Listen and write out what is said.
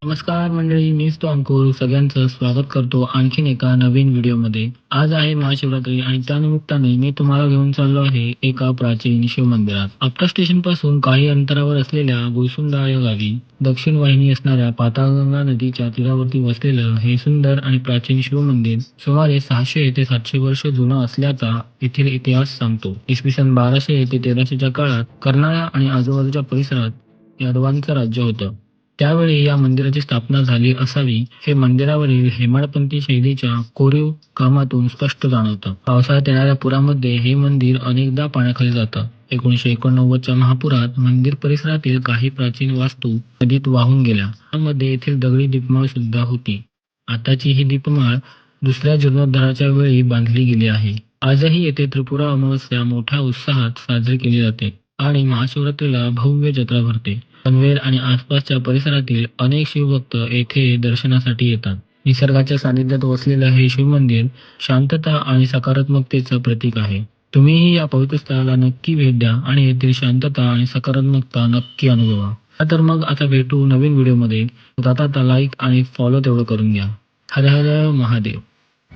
नमस्कार मंडळी, मीच तो अंकुर सगळ्यांचं स्वागत करतो आणखीन एका नवीन व्हिडिओमध्ये. आज आहे महाशिवरात्री आणि त्यानिमित्ताने मी तुम्हाला घेऊन चाललो आहे एका प्राचीन शिवमंदिरात. आपटा स्टेशन पासून काही अंतरावर असलेल्या गुळसुंडा या गावी दक्षिण वाहिनी असणाऱ्या पाताळगंगा नदीच्या तीरावरती वसलेलं हे सुंदर आणि प्राचीन शिवमंदिर सुमारे 600 ते 700 वर्ष जुनं असल्याचा येथील इतिहास सांगतो. इसवी सन 1200 ते 1300च्या काळात कर्नाळा आणि आजूबाजूच्या परिसरात यादवांचं राज्य होतं. त्यावेळी या मंदिराची स्थापना झाली असावी हे मंदिरावरील हेमाडपंथी शैलीच्या कोरीव कामातून स्पष्ट जाणवतं. पावसाळ्यात येणाऱ्या पुरामध्ये हे मंदिर अनेकदा पाण्याखाली जातं. 1989च्या महापुरात मंदिर परिसरातील काही प्राचीन वास्तू नदीत वाहून गेल्या. त्यामध्ये येथील दगडी दीपमाळ सुद्धा होती. आताची ही दीपमाळ दुसऱ्या जीर्णोद्धाराच्या वेळी बांधली गेली आहे. आजही येथे त्रिपुरा अमावस्या मोठ्या उत्साहात साजरी केली जाते आणि महाशिवरात्रीला भव्य जत्रा भरते. पनवेल आणि आसपासच्या परिसरातील अनेक शिवभक्त येथे दर्शनासाठी येतात. निसर्गाच्या सानिध्यात वसलेलं हे शिवमंदिर शांतता आणि सकारात्मकतेचं प्रतीक आहे. तुम्हीही या पवित्र स्थळाला नक्की भेट द्या आणि येथील शांतता आणि सकारात्मकता नक्की अनुभवा. तर मग आता भेटू नवीन व्हिडिओमध्ये. आता लाईक आणि फॉलो तेवढं करून घ्या. हर हर महादेव.